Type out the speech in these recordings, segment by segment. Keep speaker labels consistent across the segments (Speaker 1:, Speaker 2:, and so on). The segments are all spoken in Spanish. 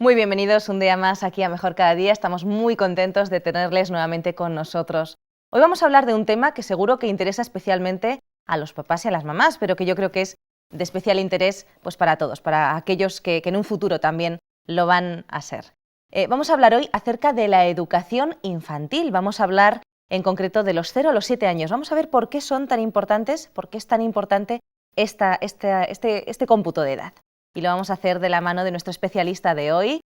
Speaker 1: Muy bienvenidos un día más aquí a Mejor Cada Día. Estamos muy contentos de tenerles nuevamente con nosotros. Hoy vamos a hablar de un tema que seguro que interesa especialmente a los papás y a las mamás, pero que yo creo que es de especial interés pues, para todos, para aquellos que en un futuro también lo van a ser. Vamos a hablar hoy acerca de la educación infantil. Vamos a hablar en concreto de los 0 a los 7 años. Vamos a ver por qué son tan importantes, por qué es tan importante este cómputo de edad. Y lo vamos a hacer de la mano de nuestro especialista de hoy,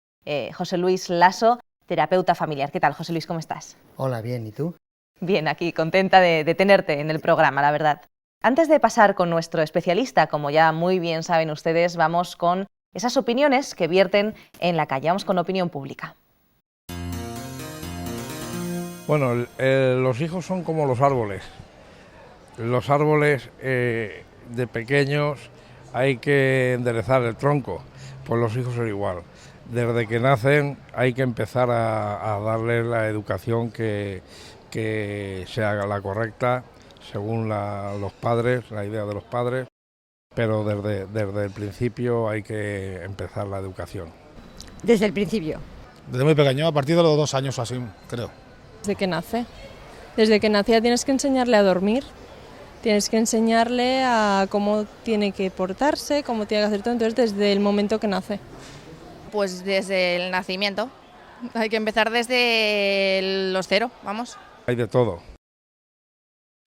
Speaker 1: José Luis Lasso, terapeuta familiar. ¿Qué tal, José Luis? ¿Cómo estás?
Speaker 2: Hola, bien. ¿Y tú?
Speaker 1: Bien, aquí, contenta de tenerte en el programa, la verdad. Antes de pasar con nuestro especialista, como ya muy bien saben ustedes, vamos con esas opiniones que vierten en la calle. Vamos con opinión pública.
Speaker 3: Bueno, los hijos son como los árboles. Los árboles de pequeños hay que enderezar el tronco, pues los hijos son igual. Desde que nacen hay que empezar a darles la educación que sea la correcta, según los padres, la idea de los padres, pero desde el principio hay que empezar la educación.
Speaker 4: Desde el principio.
Speaker 5: Desde muy pequeño, a partir de los 2 años o así, creo.
Speaker 6: Desde que nace. Desde que nace ya tienes que enseñarle a dormir. Tienes que enseñarle a cómo tiene que portarse, cómo tiene que hacer todo, entonces desde el momento que nace.
Speaker 7: Pues desde el nacimiento. Hay que empezar desde los 0, vamos.
Speaker 3: Hay de todo.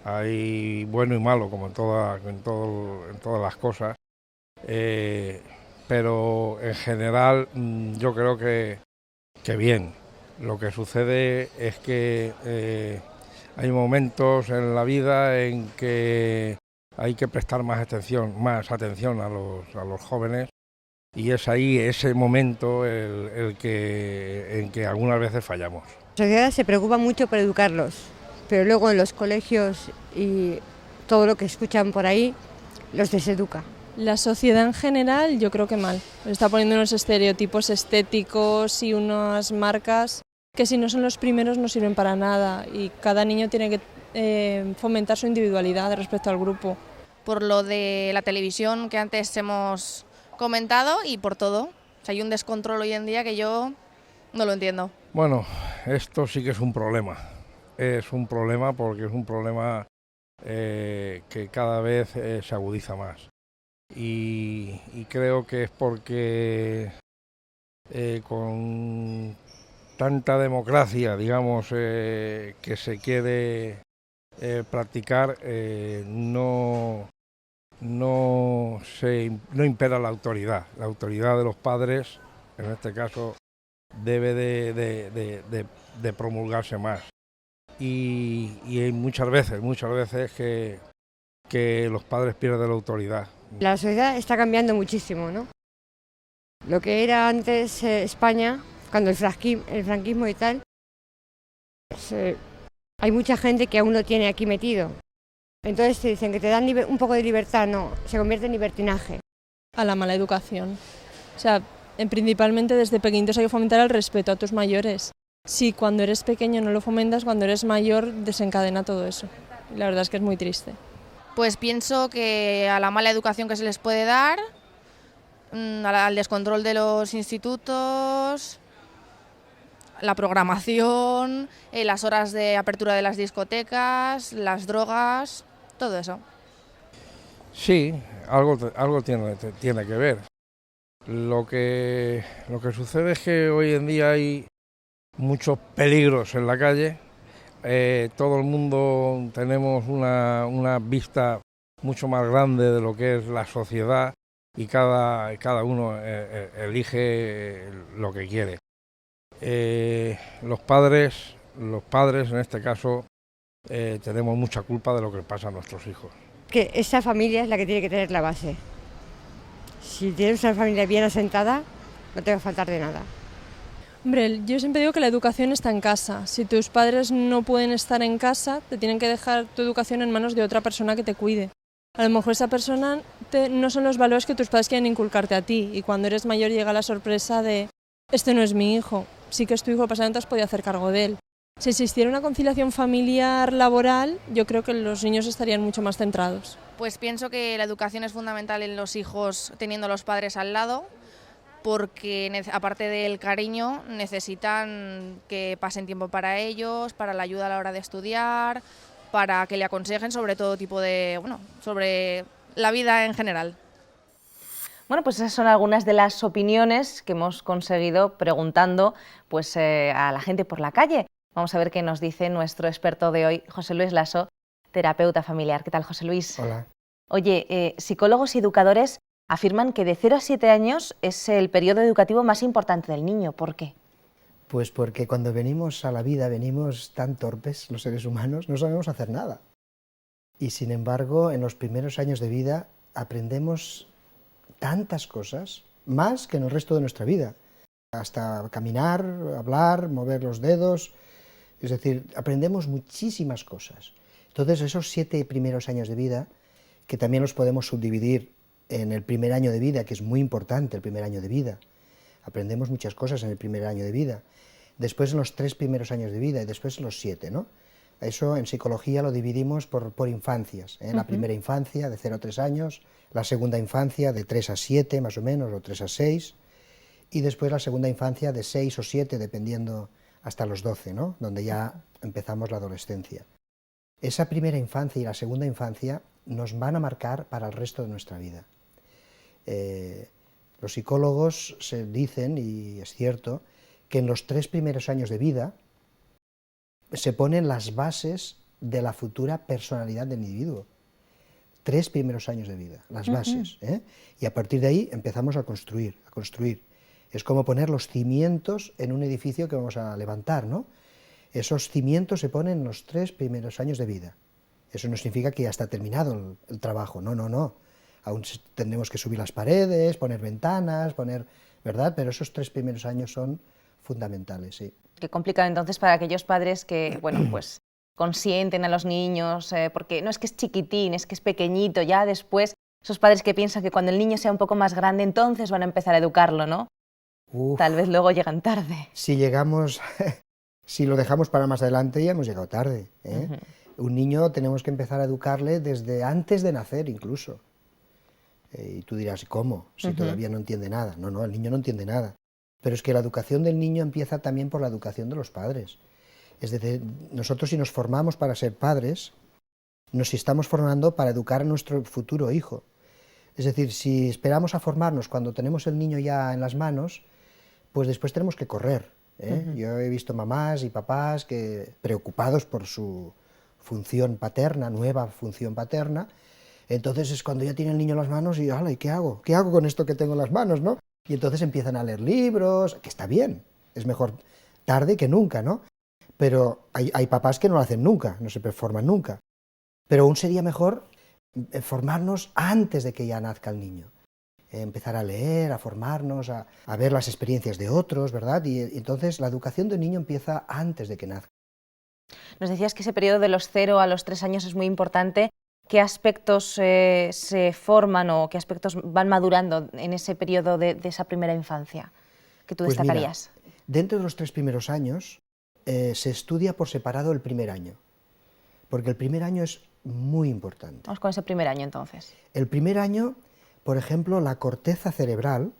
Speaker 3: Hay bueno y malo, como en todas las cosas. Pero en general yo creo que bien. Lo que sucede es que hay momentos en la vida en que hay que prestar más atención a los jóvenes, y es ahí ese momento en que algunas veces fallamos.
Speaker 4: La sociedad se preocupa mucho por educarlos, pero luego en los colegios y todo lo que escuchan por ahí los deseduca.
Speaker 6: La sociedad en general yo creo que mal. Está poniendo unos estereotipos estéticos y unas marcas que si no son los primeros no sirven para nada, y cada niño tiene que fomentar su individualidad respecto al grupo.
Speaker 7: Por lo de la televisión que antes hemos comentado y por todo. O sea, hay un descontrol hoy en día que yo no lo entiendo.
Speaker 3: Bueno, esto sí que es un problema. Es un problema porque es un problema que cada vez se agudiza más. Y creo que es porque con tanta democracia, digamos, que se quiere practicar, no impera la autoridad. La autoridad de los padres, en este caso, debe de promulgarse más. Y hay muchas veces que los padres pierden la autoridad.
Speaker 4: La sociedad está cambiando muchísimo, ¿no? Lo que era antes España, cuando el franquismo y tal, hay mucha gente que aún lo tiene aquí metido. Entonces te dicen que te dan un poco de libertad, no, se convierte en libertinaje.
Speaker 6: A la mala educación. O sea, principalmente desde pequeñitos hay que fomentar el respeto a tus mayores. Si cuando eres pequeño no lo fomentas, cuando eres mayor desencadena todo eso. Y la verdad es que es muy triste.
Speaker 7: Pues pienso que a la mala educación que se les puede dar, al descontrol de los institutos, la programación, las horas de apertura de las discotecas, las drogas, todo eso.
Speaker 3: Sí, algo tiene que ver. Lo que sucede es que hoy en día hay muchos peligros en la calle. Todo el mundo tenemos una vista mucho más grande de lo que es la sociedad, y cada uno elige lo que quiere. Los padres en este caso tenemos mucha culpa de lo que pasa a nuestros hijos.
Speaker 4: Que esa familia es la que tiene que tener la base. Si tienes una familia bien asentada, no te va a faltar de nada.
Speaker 6: Hombre, yo siempre digo que la educación está en casa. Si tus padres no pueden estar en casa, te tienen que dejar tu educación en manos de otra persona que te cuide. A lo mejor esa persona no son los valores que tus padres quieren inculcarte a ti, y cuando eres mayor llega la sorpresa de este no es mi hijo, sí que es tu hijo, pero no te has podido hacer cargo de él. Si existiera una conciliación familiar laboral, yo creo que los niños estarían mucho más centrados.
Speaker 7: Pues pienso que la educación es fundamental en los hijos teniendo a los padres al lado, porque aparte del cariño necesitan que pasen tiempo para ellos, para la ayuda a la hora de estudiar, para que le aconsejen sobre todo tipo de, bueno, sobre la vida en general.
Speaker 1: Bueno, pues esas son algunas de las opiniones que hemos conseguido preguntando pues, a la gente por la calle. Vamos a ver qué nos dice nuestro experto de hoy, José Luis Lasso, terapeuta familiar. ¿Qué tal, José Luis?
Speaker 2: Hola.
Speaker 1: Oye, psicólogos y educadores afirman que de 0 a 7 años es el periodo educativo más importante del niño. ¿Por qué?
Speaker 2: Pues porque cuando venimos a la vida, venimos tan torpes los seres humanos, no sabemos hacer nada. Y sin embargo, en los primeros años de vida aprendemos tantas cosas, más que en el resto de nuestra vida. Hasta caminar, hablar, mover los dedos, es decir, aprendemos muchísimas cosas. Entonces, esos 7 primeros años de vida, que también los podemos subdividir en el primer año de vida, que es muy importante el primer año de vida, aprendemos muchas cosas en el primer año de vida, después en los 3 primeros años de vida y después en los 7, ¿no? Eso en psicología lo dividimos por infancias, ¿eh? La primera infancia de 0 a 3 años, la segunda infancia de 3 a 7 más o menos, o 3 a 6, y después la segunda infancia de 6 o 7, dependiendo hasta los 12, ¿no? Donde ya empezamos la adolescencia. Esa primera infancia y la segunda infancia nos van a marcar para el resto de nuestra vida. Los psicólogos se dicen, y es cierto, que en los 3 primeros años de vida se ponen las bases de la futura personalidad del individuo. 3 primeros años de vida, las bases, ¿eh? Y a partir de ahí empezamos a construir, a construir. Es como poner los cimientos en un edificio que vamos a levantar, ¿no? Esos cimientos se ponen en los 3 primeros años de vida. Eso no significa que ya está terminado el trabajo, no, no, no. Aún tendremos que subir las paredes, poner ventanas, ¿verdad? Pero esos 3 primeros años son fundamentales, sí.
Speaker 1: Qué complicado entonces para aquellos padres que, bueno, pues consienten a los niños, porque no es que es chiquitín, es que es pequeñito, ya después, esos padres que piensan que cuando el niño sea un poco más grande, entonces van a empezar a educarlo, ¿no?
Speaker 2: Uf,
Speaker 1: Tal vez luego llegan tarde.
Speaker 2: si llegamos, si lo dejamos para más adelante, ya hemos llegado tarde, ¿eh? Un niño tenemos que empezar a educarle desde antes de nacer incluso. Y tú dirás, ¿cómo? Si todavía no entiende nada. No, no, el niño no entiende nada. Pero es que la educación del niño empieza también por la educación de los padres. Es decir, nosotros si nos formamos para ser padres, nos estamos formando para educar a nuestro futuro hijo. Es decir, si esperamos a formarnos cuando tenemos el niño ya en las manos, pues después tenemos que correr, ¿eh? Yo he visto mamás y papás que preocupados por su función paterna, nueva función paterna, entonces es cuando ya tiene el niño en las manos y, ¡hala! ¿Y qué hago? ¿Qué hago con esto que tengo en las manos, no? Y entonces empiezan a leer libros, que está bien, es mejor tarde que nunca, ¿no? Pero hay papás que no lo hacen nunca, no se forman nunca. Pero aún sería mejor formarnos antes de que ya nazca el niño. Empezar a leer, a formarnos, a ver las experiencias de otros, ¿verdad? Y entonces la educación del niño empieza antes de que nazca.
Speaker 1: Nos decías que ese periodo de los 0 a los 3 años es muy importante. ¿Qué aspectos se forman o qué aspectos van madurando en ese periodo de esa primera infancia que tú
Speaker 2: Pues
Speaker 1: destacarías?
Speaker 2: mira, dentro de los 3 primeros años se estudia por separado el primer año, porque el primer año es muy importante.
Speaker 1: Vamos con ese primer año entonces.
Speaker 2: El primer año, por ejemplo, la corteza cerebral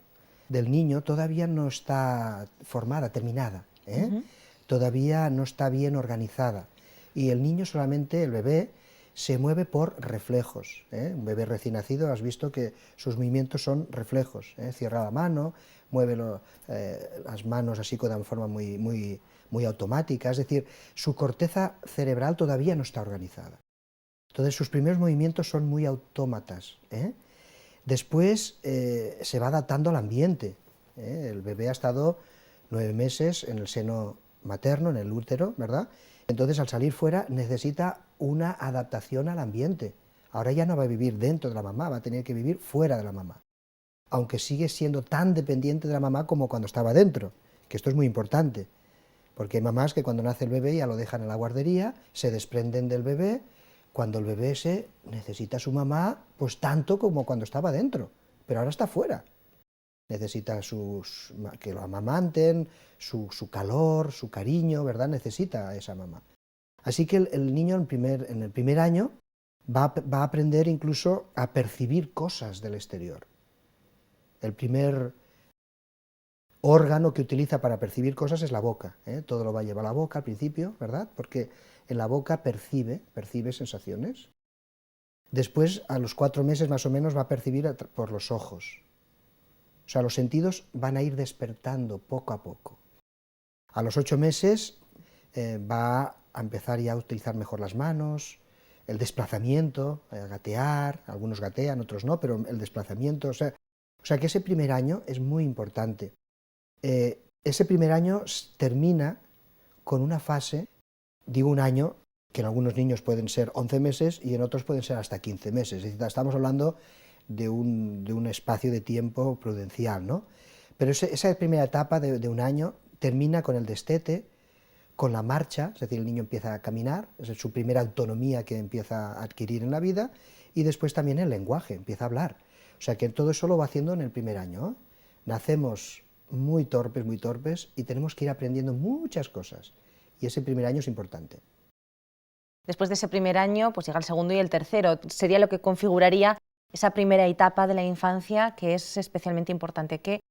Speaker 2: del niño todavía no está formada, terminada, ¿eh? Todavía no está bien organizada y el niño solamente, el bebé, se mueve por reflejos, ¿eh? Un bebé recién nacido, has visto que sus movimientos son reflejos, ¿eh? Cierra la mano, mueve las manos así de forma muy automática, es decir, su corteza cerebral todavía no está organizada. Entonces sus primeros movimientos son muy autómatas, ¿eh? Después se va adaptando al ambiente, ¿eh? El bebé ha estado 9 meses en el seno materno, en el útero, ¿verdad? Entonces al salir fuera necesita una adaptación al ambiente. Ahora ya no va a vivir dentro de la mamá, va a tener que vivir fuera de la mamá. Aunque sigue siendo tan dependiente de la mamá como cuando estaba dentro, que esto es muy importante, porque hay mamás que cuando nace el bebé ya lo dejan en la guardería, se desprenden del bebé, cuando el bebé necesita a su mamá pues tanto como cuando estaba dentro, pero ahora está fuera. Necesita que lo amamanten, su calor, su cariño, ¿verdad? Necesita a esa mamá. Así que el niño en el primer año va a aprender incluso a percibir cosas del exterior. El primer órgano que utiliza para percibir cosas es la boca, ¿eh? Todo lo va a llevar a la boca al principio, ¿verdad? Porque en la boca percibe sensaciones. Después, a los 4 meses más o menos, va a percibir por los ojos. O sea, los sentidos van a ir despertando poco a poco. A los 8 meses va a empezar ya a utilizar mejor las manos, el desplazamiento, gatear, algunos gatean, otros no, pero el desplazamiento, o sea que ese primer año es muy importante. Ese primer año termina con una fase, digo un año, que en algunos niños pueden ser 11 meses y en otros pueden ser hasta 15 meses, es decir, estamos hablando de un espacio de tiempo prudencial, ¿no? Pero esa primera etapa de un año termina con el destete, con la marcha, es decir, el niño empieza a caminar, es su primera autonomía que empieza a adquirir en la vida, y después también el lenguaje, empieza a hablar. O sea que todo eso lo va haciendo en el primer año, ¿eh? Nacemos muy torpes, y tenemos que ir aprendiendo muchas cosas, y ese primer año es importante.
Speaker 1: Después de ese primer año, pues llega el segundo y el tercero, sería lo que configuraría esa primera etapa de la infancia, que es especialmente importante. ¿Qué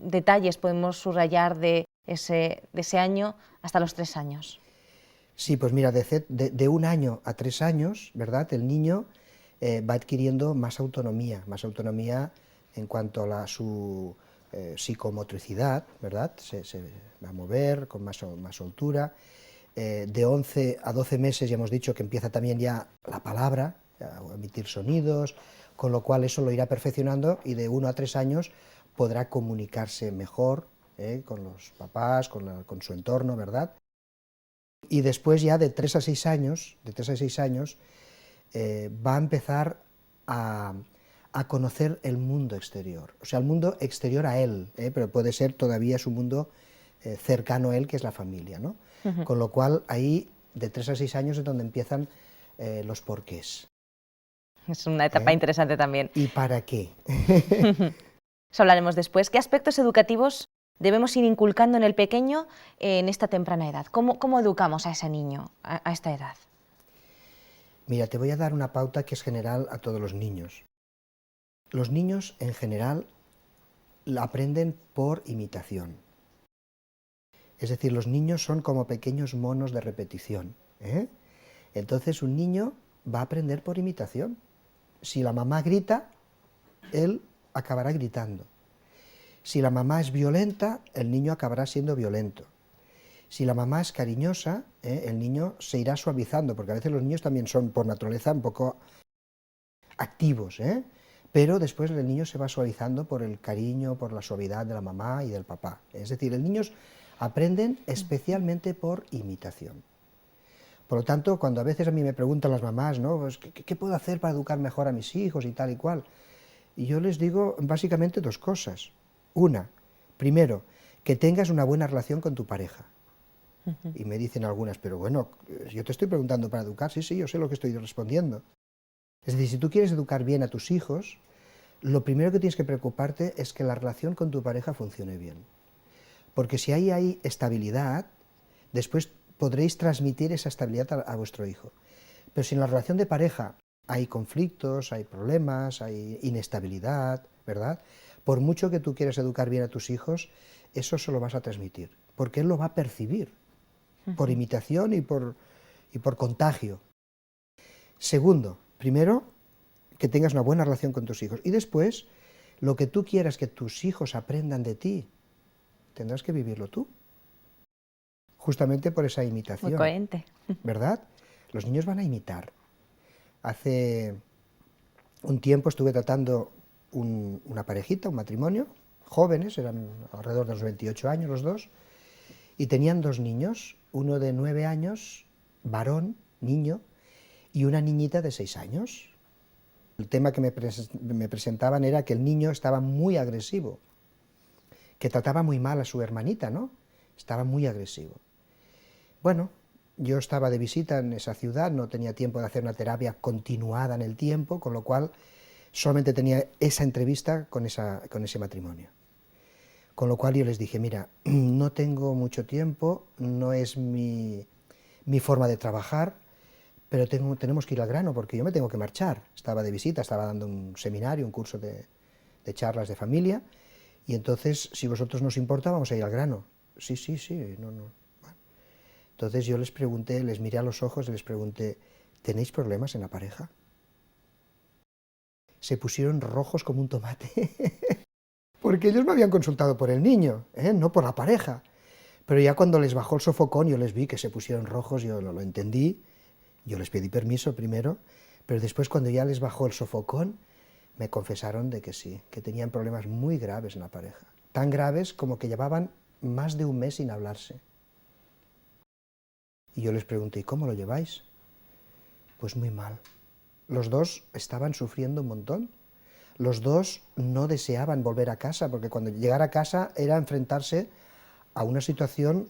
Speaker 1: detalles podemos subrayar de ese año hasta los 3 años?
Speaker 2: Sí, pues mira, de 1 año a 3 años, ¿verdad?, el niño va adquiriendo más autonomía en cuanto a su psicomotricidad, ¿verdad?, se va a mover con más soltura. De 11 a 12 meses ya hemos dicho que empieza también ya la palabra, a emitir sonidos, con lo cual eso lo irá perfeccionando, y de 1 a 3 años podrá comunicarse mejor con los papás, con su entorno, ¿verdad? Y después ya de 3 a 6 años, va a empezar a conocer el mundo exterior, o sea, el mundo exterior a él, pero puede ser todavía su mundo cercano a él, que es la familia, ¿no? Uh-huh. Con lo cual, ahí, de 3 a 6 años es donde empiezan los porqués.
Speaker 1: Es una etapa interesante también.
Speaker 2: ¿Y para qué?
Speaker 1: Eso hablaremos después. ¿Qué aspectos educativos debemos ir inculcando en el pequeño en esta temprana edad? ¿Cómo educamos a ese niño a esta edad?
Speaker 2: Mira, te voy a dar una pauta que es general a todos los niños. Los niños, en general, aprenden por imitación. Es decir, los niños son como pequeños monos de repetición, ¿eh? Entonces, un niño va a aprender por imitación. Si la mamá grita, él acabará gritando. Si la mamá es violenta, el niño acabará siendo violento. Si la mamá es cariñosa, el niño se irá suavizando, porque a veces los niños también son, por naturaleza, un poco activos, pero después el niño se va suavizando por el cariño, por la suavidad de la mamá y del papá. Es decir, los niños aprenden especialmente por imitación. Por lo tanto, cuando a veces a mí me preguntan las mamás, ¿no?, pues, ¿qué puedo hacer para educar mejor a mis hijos y tal y cual? Y yo les digo básicamente 2 cosas. Una, primero, que tengas una buena relación con tu pareja. Uh-huh. Y me dicen algunas, pero bueno, yo te estoy preguntando para educar. Sí, yo sé lo que estoy respondiendo. Es decir, si tú quieres educar bien a tus hijos, lo primero que tienes que preocuparte es que la relación con tu pareja funcione bien. Porque si ahí hay estabilidad, después podréis transmitir esa estabilidad a vuestro hijo. Pero si en la relación de pareja hay conflictos, hay problemas, hay inestabilidad, ¿verdad?, por mucho que tú quieras educar bien a tus hijos, eso se lo vas a transmitir, porque él lo va a percibir, por imitación y por contagio. Segundo, primero, que tengas una buena relación con tus hijos, y después, lo que tú quieras que tus hijos aprendan de ti, tendrás que vivirlo tú, justamente por esa imitación.
Speaker 1: Muy coherente.
Speaker 2: ¿Verdad? Los niños van a imitar. Hace un tiempo estuve tratando una parejita, un matrimonio, jóvenes, eran alrededor de los 28 años los dos, y tenían 2 niños, uno de 9 años, varón, niño, y una niñita de 6 años. El tema que me presentaban era que el niño estaba muy agresivo, que trataba muy mal a su hermanita, ¿no? Estaba muy agresivo. Bueno, yo estaba de visita en esa ciudad, no tenía tiempo de hacer una terapia continuada en el tiempo, con lo cual solamente tenía esa entrevista con ese matrimonio. Con lo cual yo les dije, mira, no tengo mucho tiempo, no es mi forma de trabajar, pero tenemos que ir al grano porque yo me tengo que marchar. Estaba de visita, estaba dando un seminario, un curso de charlas de familia, Y entonces, si vosotros nos importa, vamos a ir al grano. Sí, no. Bueno. Entonces yo les pregunté, les miré a los ojos y les pregunté, ¿tenéis problemas en la pareja? Se pusieron rojos como un tomate, porque ellos me habían consultado por el niño, no por la pareja. Pero ya cuando les bajó el sofocón, yo les vi que se pusieron rojos, yo lo entendí, yo les pedí permiso primero, pero después cuando ya les bajó el sofocón, me confesaron de que sí, que tenían problemas muy graves en la pareja, tan graves como que llevaban más de un mes sin hablarse. Y yo les pregunté, ¿y cómo lo lleváis? Pues muy mal. Los dos estaban sufriendo un montón. Los dos no deseaban volver a casa, porque cuando llegar a casa era enfrentarse a una situación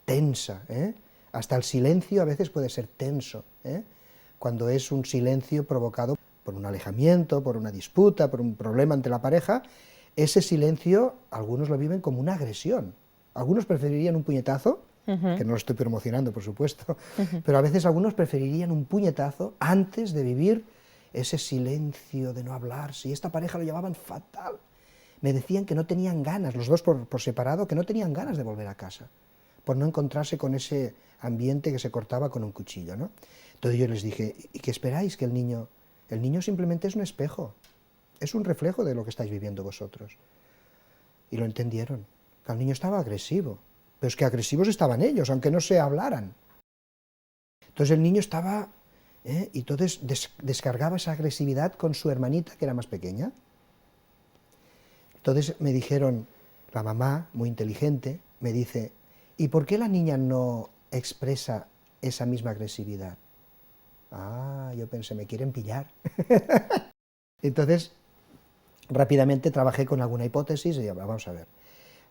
Speaker 2: tensa, Hasta el silencio a veces puede ser tenso, cuando es un silencio provocado por un alejamiento, por una disputa, por un problema entre la pareja. Ese silencio algunos lo viven como una agresión. Algunos preferirían un puñetazo, que no lo estoy promocionando, por supuesto, pero a veces algunos preferirían un puñetazo antes de vivir ese silencio de no hablar. Si esta pareja lo llevaban fatal. Me decían que no tenían ganas, los dos por separado, que no tenían ganas de volver a casa, por no encontrarse con ese ambiente que se cortaba con un cuchillo, ¿no? Entonces yo les dije, ¿y qué esperáis? Que el niño simplemente es un espejo, es un reflejo de lo que estáis viviendo vosotros. Y lo entendieron, que el niño estaba agresivo, pero es que agresivos estaban ellos, aunque no se hablaran. Entonces el niño estaba, y entonces descargaba esa agresividad con su hermanita, que era más pequeña. Entonces me dijeron, la mamá, muy inteligente, me dice, ¿y por qué la niña no expresa esa misma agresividad? Ah, yo pensé, me quieren pillar. Entonces, rápidamente trabajé con alguna hipótesis y vamos a ver,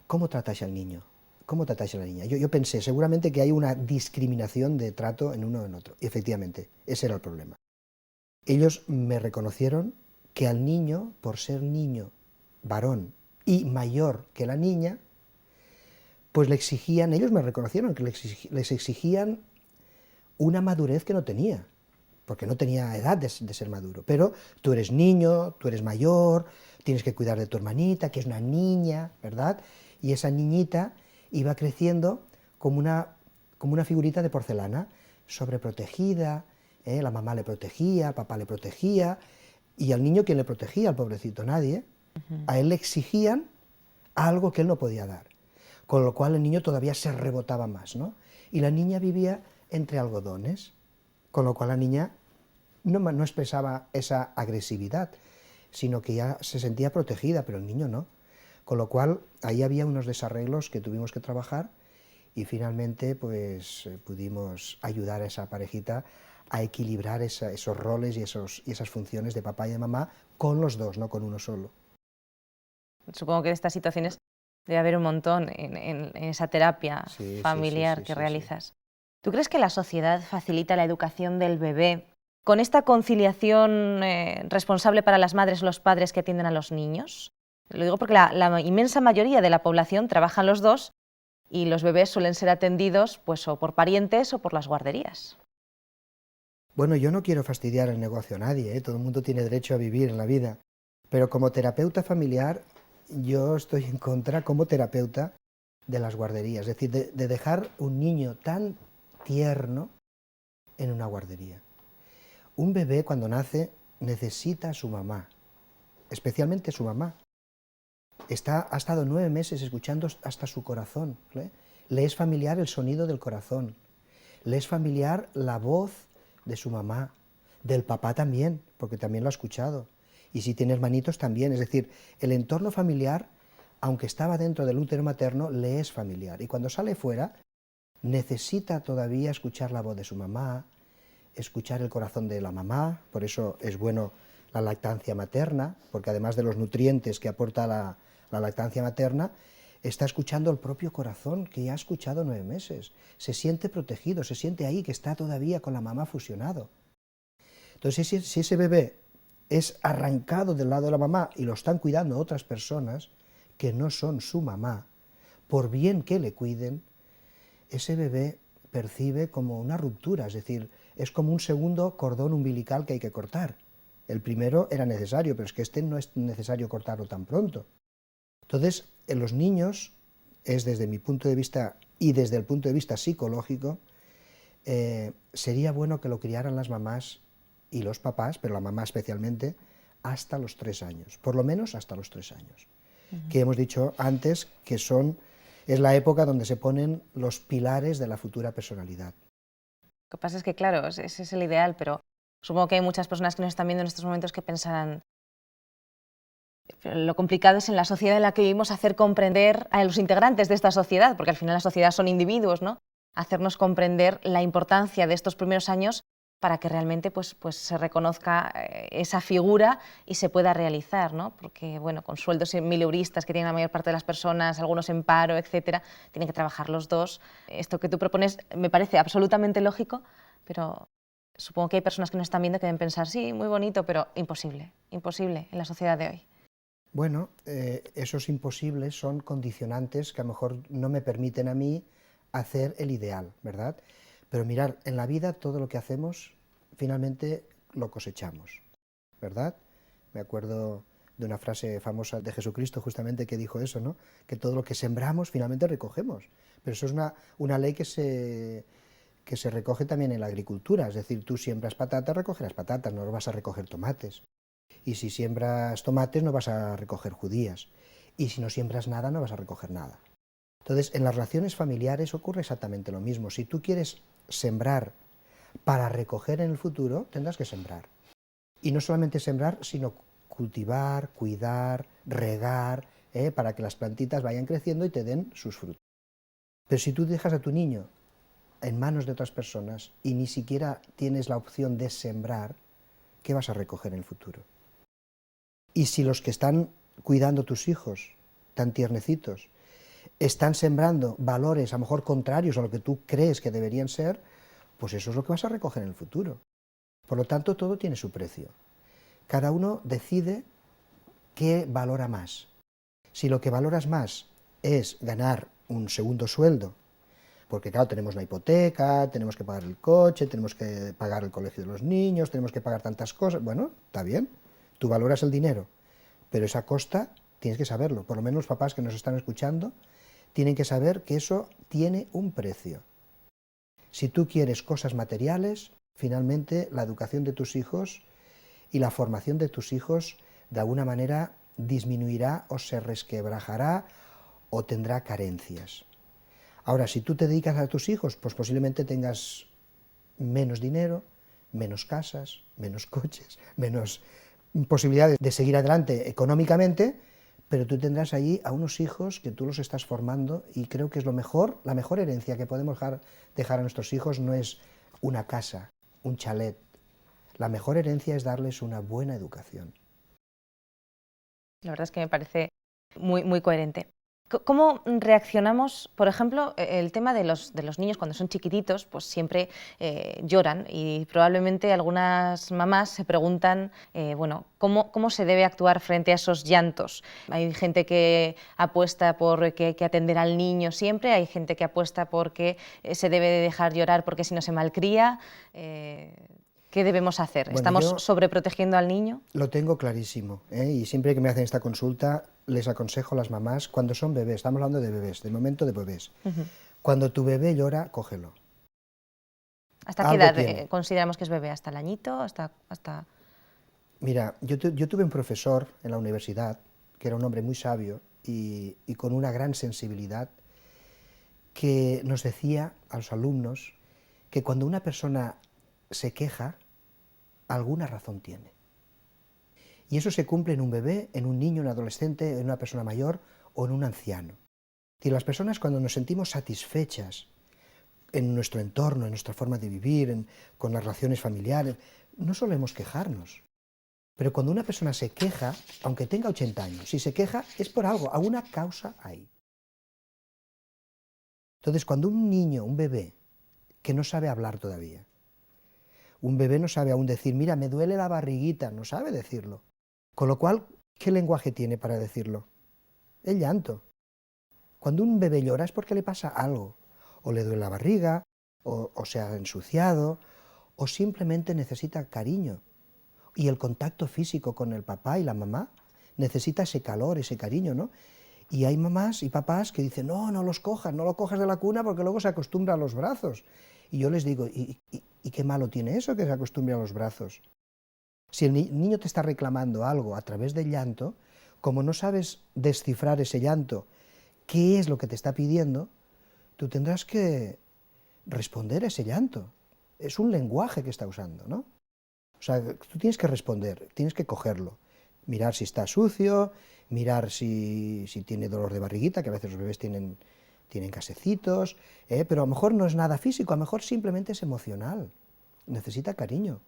Speaker 2: ¿cómo tratáis al niño? ¿Cómo tratáis a la niña? Yo pensé, seguramente que hay una discriminación de trato en uno o en otro. Y efectivamente, ese era el problema. Ellos me reconocieron que al niño, por ser niño, varón y mayor que la niña, pues le exigían, ellos me reconocieron que les exigían una madurez que no tenía, porque no tenía edad de ser maduro. Pero tú eres niño, tú eres mayor, tienes que cuidar de tu hermanita, que es una niña, ¿verdad? Y esa niñita iba creciendo como una figurita de porcelana, sobreprotegida, la mamá le protegía, papá le protegía, y al niño, ¿quién le protegía? Al pobrecito, nadie. A él le exigían algo que él no podía dar, con lo cual el niño todavía se rebotaba más, ¿no? Y la niña vivía entre algodones, con lo cual la niña no expresaba esa agresividad, sino que ya se sentía protegida, pero el niño no. Con lo cual ahí había unos desarreglos que tuvimos que trabajar y finalmente pues pudimos ayudar a esa parejita a equilibrar esos roles y esas funciones de papá y de mamá con los dos, no con uno solo.
Speaker 1: Supongo que de estas situaciones debe haber un montón en esa terapia familiar que realizas. Sí. ¿Tú crees que la sociedad facilita la educación del bebé con esta conciliación responsable para las madres o los padres que atienden a los niños? Lo digo porque la inmensa mayoría de la población trabajan los dos y los bebés suelen ser atendidos pues, o por parientes o por las guarderías.
Speaker 2: Bueno, yo no quiero fastidiar el negocio a nadie, todo el mundo tiene derecho a vivir en la vida, pero como terapeuta familiar yo estoy en contra como terapeuta de las guarderías, es decir, de dejar un niño tan tierno en una guardería. Un bebé cuando nace necesita a su mamá, especialmente su mamá. Ha estado 9 meses escuchando hasta su corazón, le es familiar el sonido del corazón, le es familiar la voz de su mamá, del papá también, porque también lo ha escuchado, y si tiene hermanitos también, es decir, el entorno familiar, aunque estaba dentro del útero materno, le es familiar, y cuando sale fuera, necesita todavía escuchar la voz de su mamá, escuchar el corazón de la mamá, por eso es bueno la lactancia materna, porque además de los nutrientes que aporta la lactancia materna, está escuchando el propio corazón que ya ha escuchado 9 meses, se siente protegido, se siente ahí que está todavía con la mamá fusionado. Entonces si ese bebé es arrancado del lado de la mamá y lo están cuidando otras personas que no son su mamá, por bien que le cuiden, ese bebé percibe como una ruptura, es decir, es como un segundo cordón umbilical que hay que cortar. El primero era necesario, pero es que este no es necesario cortarlo tan pronto. Entonces, en los niños, es desde mi punto de vista y desde el punto de vista psicológico, sería bueno que lo criaran las mamás y los papás, pero la mamá especialmente, hasta los 3 años, por lo menos hasta los 3 años, que hemos dicho antes que es la época donde se ponen los pilares de la futura personalidad.
Speaker 1: Lo que pasa es que, claro, ese es el ideal, pero supongo que hay muchas personas que nos están viendo en estos momentos que pensarán, pero lo complicado es en la sociedad en la que vivimos hacer comprender a los integrantes de esta sociedad, porque al final la sociedad son individuos, ¿no? Hacernos comprender la importancia de estos primeros años para que realmente pues se reconozca esa figura y se pueda realizar, ¿no? Porque, bueno, con sueldos mileuristas que tienen la mayor parte de las personas, algunos en paro, etcétera, tienen que trabajar los dos. Esto que tú propones me parece absolutamente lógico, pero supongo que hay personas que nos están viendo que deben pensar, sí, muy bonito, pero imposible, imposible en la sociedad de hoy.
Speaker 2: Bueno, esos imposibles son condicionantes que a lo mejor no me permiten a mí hacer el ideal, ¿verdad? Pero mirar, en la vida todo lo que hacemos, finalmente lo cosechamos, ¿verdad? Me acuerdo de una frase famosa de Jesucristo justamente que dijo eso, ¿no? Que todo lo que sembramos finalmente recogemos. Pero eso es una ley que se recoge también en la agricultura, es decir, tú siembras patatas, recogerás patatas, no vas a recoger tomates. Y si siembras tomates no vas a recoger judías. Y si no siembras nada no vas a recoger nada. Entonces, en las relaciones familiares ocurre exactamente lo mismo. Si tú quieres sembrar para recoger en el futuro, tendrás que sembrar. Y no solamente sembrar, sino cultivar, cuidar, regar, para que las plantitas vayan creciendo y te den sus frutos. Pero si tú dejas a tu niño en manos de otras personas y ni siquiera tienes la opción de sembrar, ¿qué vas a recoger en el futuro? Y si los que están cuidando tus hijos, tan tiernecitos, están sembrando valores a lo mejor contrarios a lo que tú crees que deberían ser, pues eso es lo que vas a recoger en el futuro. Por lo tanto, todo tiene su precio. Cada uno decide qué valora más. Si lo que valoras más es ganar un segundo sueldo, porque claro, tenemos la hipoteca, tenemos que pagar el coche, tenemos que pagar el colegio de los niños, tenemos que pagar tantas cosas, bueno, está bien, tú valoras el dinero, pero esa costa tienes que saberlo, por lo menos los papás que nos están escuchando tienen que saber que eso tiene un precio. Si tú quieres cosas materiales, finalmente la educación de tus hijos y la formación de tus hijos de alguna manera disminuirá o se resquebrajará o tendrá carencias. Ahora, si tú te dedicas a tus hijos, pues posiblemente tengas menos dinero, menos casas, menos coches, menos posibilidades de seguir adelante económicamente, pero tú tendrás allí a unos hijos que tú los estás formando y creo que es la mejor herencia que podemos dejar a nuestros hijos no es una casa, un chalet. La mejor herencia es darles una buena educación.
Speaker 1: La verdad es que me parece muy, muy coherente. ¿Cómo reaccionamos, por ejemplo, el tema de los niños cuando son chiquititos, pues siempre lloran y probablemente algunas mamás se preguntan, bueno, ¿cómo se debe actuar frente a esos llantos? Hay gente que apuesta por que hay que atender al niño siempre, hay gente que apuesta por que se debe de dejar llorar porque si no se malcría. ¿Qué debemos hacer?
Speaker 2: Bueno,
Speaker 1: ¿Estamos sobreprotegiendo al niño?
Speaker 2: Lo tengo clarísimo, y siempre que me hacen esta consulta les aconsejo a las mamás, cuando son bebés, estamos hablando de bebés, de momento de bebés, cuando tu bebé llora, cógelo.
Speaker 1: ¿Hasta qué edad consideramos que es bebé? ¿Hasta el añito? ¿Hasta...?
Speaker 2: Mira, yo tuve un profesor en la universidad, que era un hombre muy sabio y con una gran sensibilidad, que nos decía a los alumnos que cuando una persona se queja, alguna razón tiene. Y eso se cumple en un bebé, en un niño, en un adolescente, en una persona mayor o en un anciano. Y las personas cuando nos sentimos satisfechas en nuestro entorno, en nuestra forma de vivir, con las relaciones familiares, no solemos quejarnos. Pero cuando una persona se queja, aunque tenga 80 años, si se queja es por algo, alguna causa hay. Entonces, cuando un niño, un bebé, que no sabe hablar todavía, un bebé no sabe aún decir, mira, me duele la barriguita, no sabe decirlo. Con lo cual, ¿qué lenguaje tiene para decirlo? El llanto. Cuando un bebé llora es porque le pasa algo, o le duele la barriga, o se ha ensuciado, o simplemente necesita cariño. Y el contacto físico con el papá y la mamá necesita ese calor, ese cariño, ¿no? Y hay mamás y papás que dicen, no, no los cojas, no lo cojas de la cuna porque luego se acostumbra a los brazos. Y yo les digo, ¿y qué malo tiene eso que se acostumbre a los brazos? Si el niño te está reclamando algo a través del llanto, como no sabes descifrar ese llanto, qué es lo que te está pidiendo, tú tendrás que responder a ese llanto. Es un lenguaje que está usando, ¿no? O sea, tú tienes que responder, tienes que cogerlo, mirar si está sucio, mirar si tiene dolor de barriguita, que a veces los bebés tienen gasecitos, pero a lo mejor no es nada físico, a lo mejor simplemente es emocional, necesita cariño.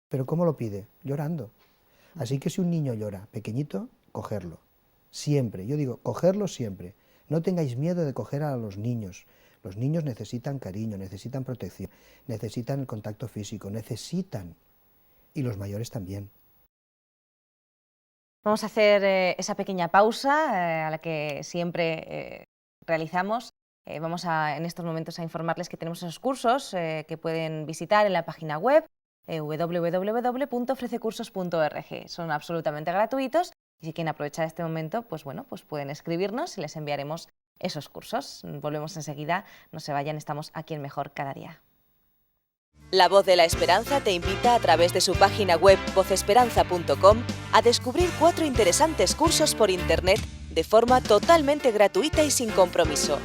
Speaker 2: ¿Pero cómo lo pide? Llorando. Así que si un niño llora pequeñito, cogerlo, siempre, yo digo, cogerlo siempre. No tengáis miedo de coger a los niños necesitan cariño, necesitan protección, necesitan el contacto físico, necesitan, y los mayores también.
Speaker 1: Vamos a hacer esa pequeña pausa a la que siempre realizamos. Vamos en estos momentos a informarles que tenemos esos cursos que pueden visitar en la página web www.ofrececursos.org. Son absolutamente gratuitos y si quieren aprovechar este momento, pues bueno, pues pueden escribirnos y les enviaremos esos cursos. Volvemos enseguida, no se vayan, estamos aquí en Mejor Cada Día.
Speaker 8: La Voz de la Esperanza te invita a través de su página web vozesperanza.com a descubrir 4 interesantes cursos por internet de forma totalmente gratuita y sin compromiso.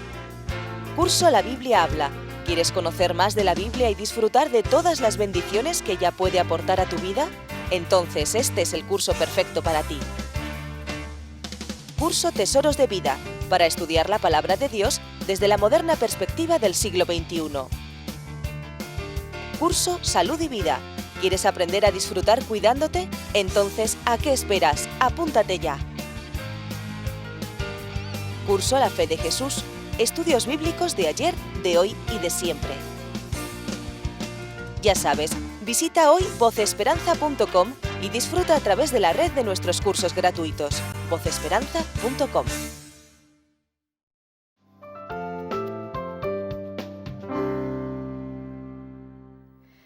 Speaker 8: Curso La Biblia Habla. ¿Quieres conocer más de la Biblia y disfrutar de todas las bendiciones que ella puede aportar a tu vida? Entonces este es el curso perfecto para ti. Curso Tesoros de Vida, para estudiar la palabra de Dios desde la moderna perspectiva del siglo XXI. Curso Salud y Vida. ¿Quieres aprender a disfrutar cuidándote? Entonces, ¿a qué esperas? Apúntate ya. Curso La Fe de Jesús. Estudios bíblicos de ayer, de hoy y de siempre. Ya sabes, visita hoy vozesperanza.com y disfruta a través de la red de nuestros cursos gratuitos. vozesperanza.com.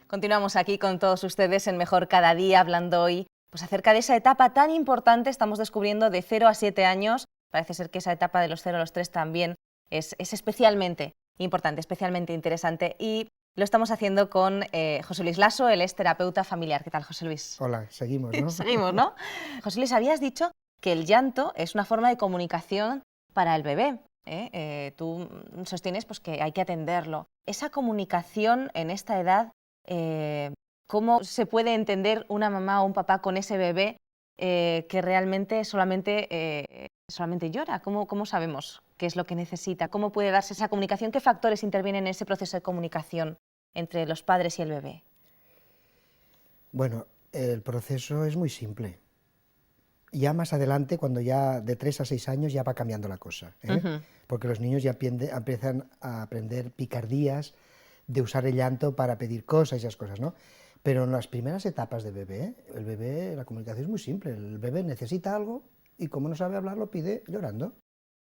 Speaker 1: Continuamos aquí con todos ustedes en Mejor Cada Día, hablando hoy pues acerca de esa etapa tan importante. Estamos descubriendo de 0 a 7 años. Parece ser que esa etapa de los 0 a los 3 también es especialmente importante, especialmente interesante. Y lo estamos haciendo con José Luis Lasso, él es terapeuta familiar. ¿Qué tal, José Luis?
Speaker 2: Hola, seguimos, ¿no?
Speaker 1: Seguimos, ¿no? José Luis, habías dicho que el llanto es una forma de comunicación para el bebé. Tú sostienes pues, que hay que atenderlo. Esa comunicación en esta edad, ¿cómo se puede entender una mamá o un papá con ese bebé que realmente solamente llora? ¿Cómo sabemos qué es lo que necesita? ¿Cómo puede darse esa comunicación? ¿Qué factores intervienen en ese proceso de comunicación entre los padres y el bebé?
Speaker 2: Bueno, el proceso es muy simple. Ya más adelante, cuando ya de 3 a 6 años, ya va cambiando la cosa, porque los niños ya empiezan a aprender picardías de usar el llanto para pedir cosas y esas cosas, ¿no? Pero en las primeras etapas de bebé, la comunicación es muy simple. El bebé necesita algo y como no sabe hablar, lo pide llorando.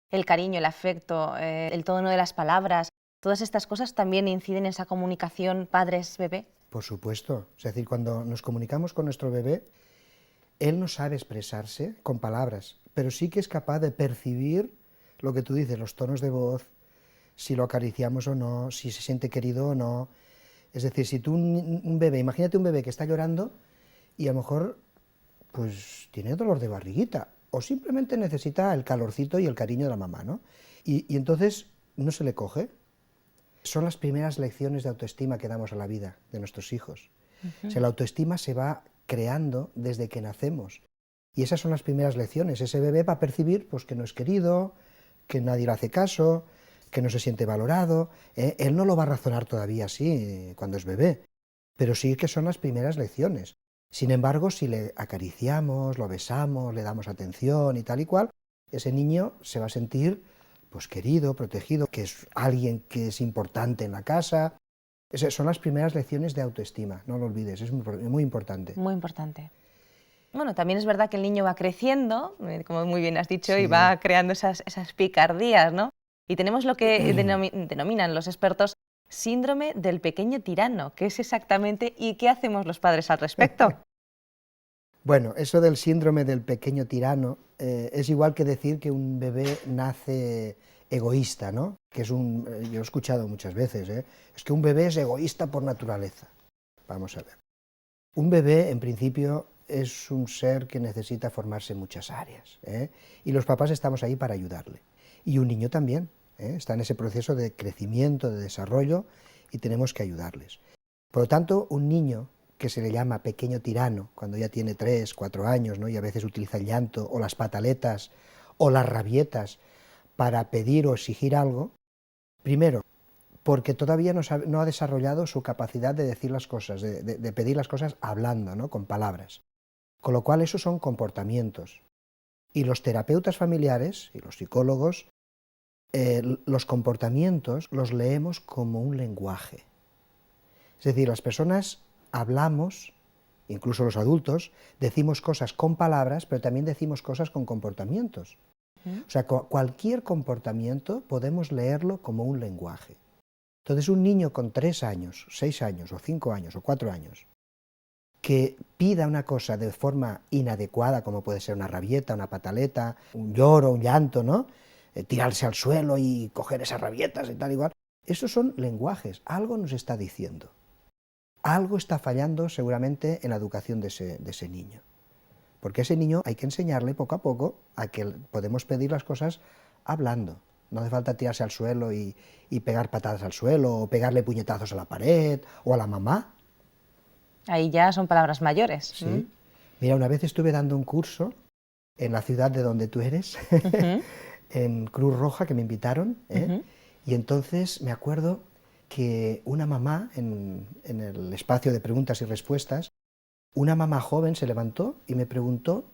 Speaker 1: El cariño, el afecto, el tono de las palabras, todas estas cosas también inciden en esa comunicación padres-bebé.
Speaker 2: Por supuesto. Es decir, cuando nos comunicamos con nuestro bebé, él no sabe expresarse con palabras, pero sí que es capaz de percibir lo que tú dices, los tonos de voz, si lo acariciamos o no, si se siente querido o no. Es decir, si tú un bebé, imagínate un bebé que está llorando y a lo mejor pues tiene dolor de barriguita o simplemente necesita el calorcito y el cariño de la mamá, ¿no? Y entonces no se le coge. Son las primeras lecciones de autoestima que damos a la vida de nuestros hijos. O sea, la autoestima se va creando desde que nacemos. Y esas son las primeras lecciones. Ese bebé va a percibir pues, que no es querido, que nadie le hace caso, que no se siente valorado. Él no lo va a razonar todavía así cuando es bebé, pero sí que son las primeras lecciones. Sin embargo, si le acariciamos, lo besamos, le damos atención y tal y cual, ese niño se va a sentir pues, querido, protegido, que es alguien que es importante en la casa. Esas son las primeras lecciones de autoestima, no lo olvides, es muy importante.
Speaker 1: Muy importante. Bueno, también es verdad que el niño va creciendo, como muy bien has dicho,
Speaker 2: sí,
Speaker 1: y va creando esas picardías, ¿no? Y tenemos lo que denominan los expertos síndrome del pequeño tirano. ¿Qué es exactamente y qué hacemos los padres al respecto?
Speaker 2: Bueno, eso del síndrome del pequeño tirano es igual que decir que un bebé nace egoísta, ¿no? Que es yo he escuchado muchas veces, es que un bebé es egoísta por naturaleza. Vamos a ver. Un bebé, en principio, es un ser que necesita formarse en muchas áreas, y los papás estamos ahí para ayudarle. Y un niño también, está en ese proceso de crecimiento, de desarrollo, y tenemos que ayudarles. Por lo tanto, un niño que se le llama pequeño tirano, cuando ya tiene 3, 4 años, ¿no? Y a veces utiliza el llanto, o las pataletas, o las rabietas, para pedir o exigir algo, primero, porque todavía no ha desarrollado su capacidad de decir las cosas, de pedir las cosas hablando, ¿no? Con palabras. Con lo cual, esos son comportamientos. Y los terapeutas familiares y los psicólogos, los comportamientos los leemos como un lenguaje. Es decir, las personas hablamos, incluso los adultos, decimos cosas con palabras, pero también decimos cosas con comportamientos. O sea, cualquier comportamiento podemos leerlo como un lenguaje. Entonces, un niño con 3 años, 6 años, o 5 años, o 4 años, que pida una cosa de forma inadecuada, como puede ser una rabieta, una pataleta, un lloro, un llanto, ¿no? Tirarse al suelo y coger esas rabietas y tal igual, esos son lenguajes, algo nos está diciendo. Algo está fallando seguramente en la educación de ese niño. Porque a ese niño hay que enseñarle poco a poco a que podemos pedir las cosas hablando. No hace falta tirarse al suelo y pegar patadas al suelo, o pegarle puñetazos a la pared, o a la mamá.
Speaker 1: Ahí ya son palabras mayores.
Speaker 2: Sí. Mira, una vez estuve dando un curso en la ciudad de donde tú eres, en Cruz Roja, que me invitaron, y entonces me acuerdo que una mamá, en el espacio de preguntas y respuestas, una mamá joven se levantó y me preguntó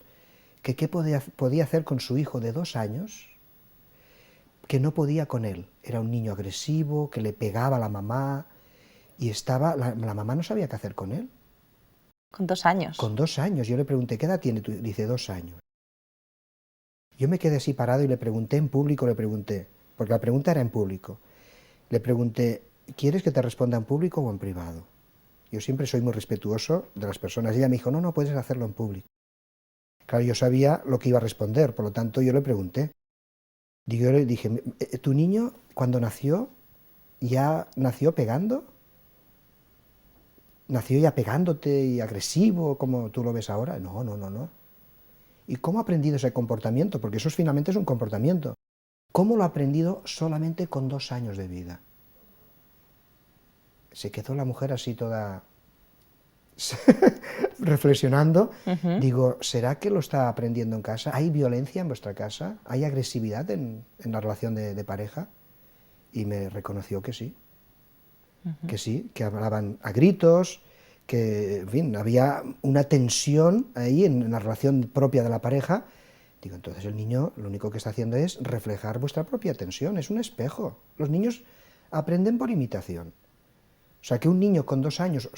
Speaker 2: que qué podía hacer con su hijo de 2 años, que no podía con él. Era un niño agresivo, que le pegaba a la mamá, y la mamá no sabía qué hacer con él.
Speaker 1: Con 2 años.
Speaker 2: Con 2 años. Yo le pregunté, ¿qué edad tiene tú? Dice, 2 años. Yo me quedé así parado y le pregunté en público, porque la pregunta era en público. Le pregunté, ¿quieres que te responda en público o en privado? Yo siempre soy muy respetuoso de las personas. Y ella me dijo, no, puedes hacerlo en público. Claro, yo sabía lo que iba a responder, por lo tanto yo le pregunté. Yo le dije, ¿tu niño cuando nació, ya nació pegando? ¿Nació ya pegándote y agresivo como tú lo ves ahora? No. ¿Y cómo ha aprendido ese comportamiento? Porque eso finalmente es un comportamiento. ¿Cómo lo ha aprendido solamente con 2 años de vida? Se quedó la mujer así toda reflexionando. Digo, ¿será que lo está aprendiendo en casa? ¿Hay violencia en vuestra casa? ¿Hay agresividad en la relación de pareja? Y me reconoció que sí. Que sí, que hablaban a gritos, que, en fin, había una tensión ahí en la relación propia de la pareja. Digo, entonces el niño lo único que está haciendo es reflejar vuestra propia tensión, es un espejo. Los niños aprenden por imitación. O sea, que un niño con 2 años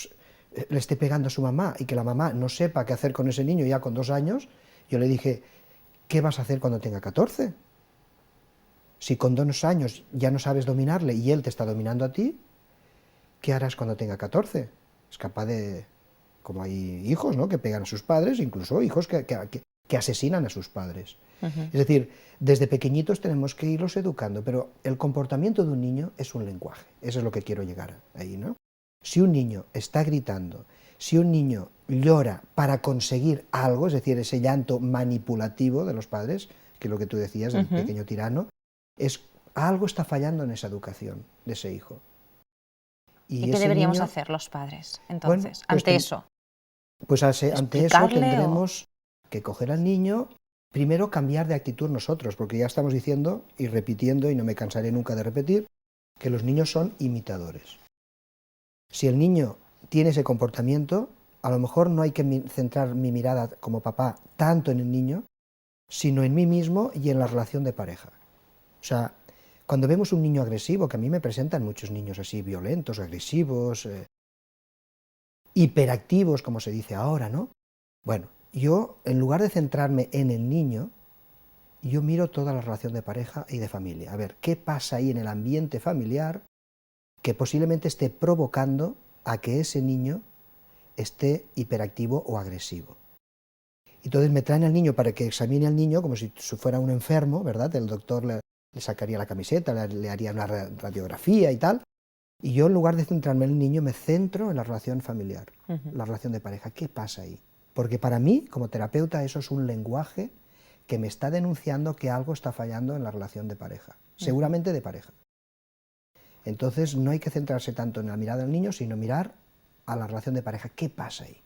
Speaker 2: le esté pegando a su mamá y que la mamá no sepa qué hacer con ese niño ya con 2 años, yo le dije, ¿qué vas a hacer cuando tenga 14? Si con 2 años ya no sabes dominarle y él te está dominando a ti, ¿qué harás cuando tenga 14? Es capaz de... Como hay hijos, ¿no?, que pegan a sus padres, incluso hijos que asesinan a sus padres. Es decir, desde pequeñitos tenemos que irlos educando, pero el comportamiento de un niño es un lenguaje. Eso es lo que quiero llegar ahí, ¿no? Si un niño está gritando, si un niño llora para conseguir algo, es decir, ese llanto manipulativo de los padres, que es lo que tú decías, del pequeño tirano, algo está fallando en esa educación de ese hijo.
Speaker 1: ¿Y qué deberíamos hacer los padres, entonces,
Speaker 2: bueno,
Speaker 1: ante eso?
Speaker 2: Pues ante eso tendremos que coger al niño, primero cambiar de actitud nosotros, porque ya estamos diciendo y repitiendo, y no me cansaré nunca de repetir, que los niños son imitadores. Si el niño tiene ese comportamiento, a lo mejor no hay que centrar mi mirada como papá tanto en el niño, sino en mí mismo y en la relación de pareja. O sea, cuando vemos un niño agresivo, que a mí me presentan muchos niños así violentos, agresivos, hiperactivos, como se dice ahora, ¿no? Bueno, yo, en lugar de centrarme en el niño, yo miro toda la relación de pareja y de familia. A ver, ¿qué pasa ahí en el ambiente familiar que posiblemente esté provocando a que ese niño esté hiperactivo o agresivo? Entonces me traen al niño para que examine al niño como si fuera un enfermo, ¿verdad? El doctor le sacaría la camiseta, le haría una radiografía y tal. Y yo, en lugar de centrarme en el niño, me centro en la relación familiar, la relación de pareja. ¿Qué pasa ahí? Porque para mí, como terapeuta, eso es un lenguaje que me está denunciando que algo está fallando en la relación de pareja, seguramente de pareja. Entonces no hay que centrarse tanto en la mirada del niño, sino mirar a la relación de pareja. ¿Qué pasa ahí?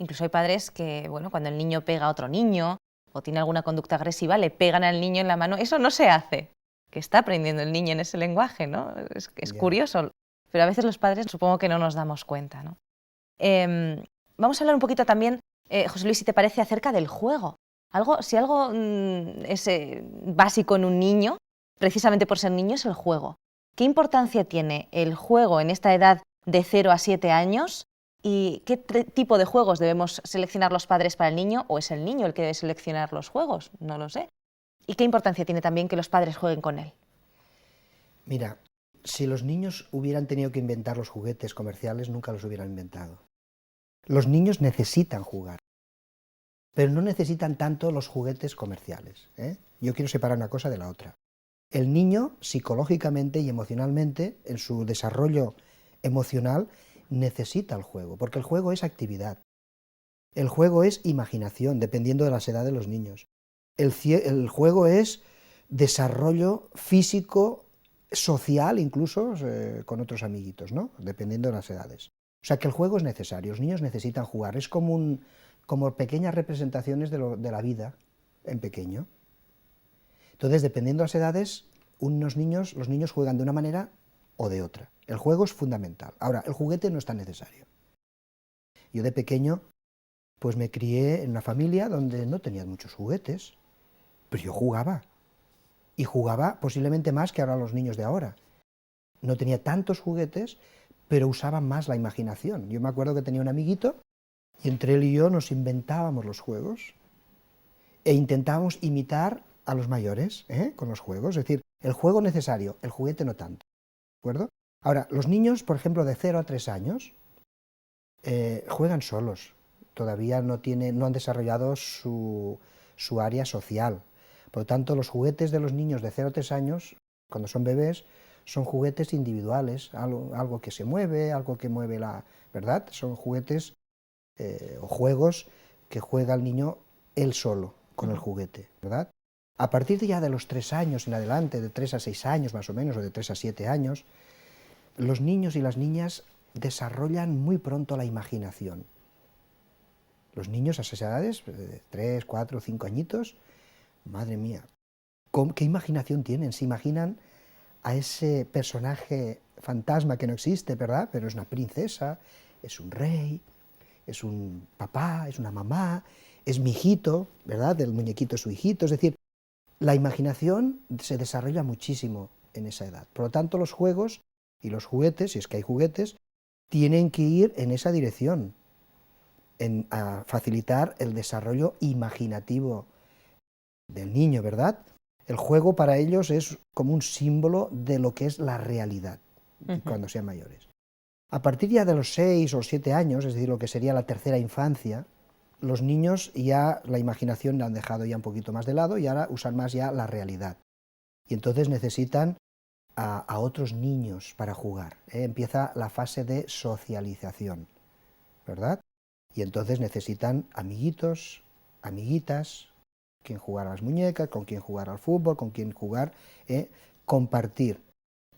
Speaker 1: Incluso hay padres que, bueno, cuando el niño pega a otro niño o tiene alguna conducta agresiva, le pegan al niño en la mano. Eso no se hace, que está aprendiendo el niño en ese lenguaje, ¿no? Es curioso, pero a veces los padres supongo que no nos damos cuenta, ¿no? Vamos a hablar un poquito también, José Luis, si te parece, acerca del juego. Si algo es básico en un niño, precisamente por ser niño, es el juego. ¿Qué importancia tiene el juego en esta edad de 0 a 7 años? ¿Y qué tipo de juegos debemos seleccionar los padres para el niño? ¿O es el niño el que debe seleccionar los juegos? No lo sé. ¿Y qué importancia tiene también que los padres jueguen con él?
Speaker 2: Mira, si los niños hubieran tenido que inventar los juguetes comerciales, nunca los hubieran inventado. Los niños necesitan jugar, pero no necesitan tanto los juguetes comerciales, ¿eh? Yo quiero separar una cosa de la otra. El niño, psicológicamente y emocionalmente, en su desarrollo emocional, necesita el juego, porque el juego es actividad. El juego es imaginación, dependiendo de la edad de los niños. El juego es desarrollo físico, social, incluso con otros amiguitos, ¿no? Dependiendo de las edades. O sea que el juego es necesario, los niños necesitan jugar, es como pequeñas representaciones de la vida en pequeño. Entonces, dependiendo de las edades, los niños juegan de una manera o de otra. El juego es fundamental. Ahora, el juguete no es tan necesario. Yo de pequeño, pues me crié en una familia donde no tenían muchos juguetes, pero yo jugaba. Y jugaba posiblemente más que ahora los niños de ahora. No tenía tantos juguetes, pero usaba más la imaginación. Yo me acuerdo que tenía un amiguito y entre él y yo nos inventábamos los juegos e intentábamos imitar a los mayores con los juegos. Es decir, el juego necesario, el juguete no tanto. ¿De acuerdo? Ahora, los niños, por ejemplo, de 0 a 3 años, juegan solos. Todavía no han desarrollado su área social. Por lo tanto, los juguetes de los niños de 0 a 3 años, cuando son bebés, son juguetes individuales, algo que se mueve, algo que mueve ¿verdad? Son juguetes o juegos que juega el niño él solo con el juguete, ¿verdad? A partir ya de los 3 años en adelante, de 3 a 6 años más o menos, o de 3 a 7 años, los niños y las niñas desarrollan muy pronto la imaginación. Los niños a esas edades, de 3, 4, 5 añitos, madre mía, ¿qué imaginación tienen? Se imaginan a ese personaje fantasma que no existe, ¿verdad? Pero es una princesa, es un rey, es un papá, es una mamá, es mi hijito, ¿verdad? El muñequito es su hijito, es decir, la imaginación se desarrolla muchísimo en esa edad. Por lo tanto, los juegos y los juguetes, si es que hay juguetes, tienen que ir en esa dirección, a facilitar el desarrollo imaginativo del niño, ¿verdad? El juego para ellos es como un símbolo de lo que es la realidad cuando sean mayores. A partir ya de los 6 o 7 años, es decir, lo que sería la tercera infancia, los niños ya la imaginación la han dejado ya un poquito más de lado y ahora usan más ya la realidad. Y entonces necesitan a otros niños para jugar. Empieza la fase de socialización, ¿verdad? Y entonces necesitan amiguitos, amiguitas, quien jugar a las muñecas, con quien jugar al fútbol, con quien jugar, compartir.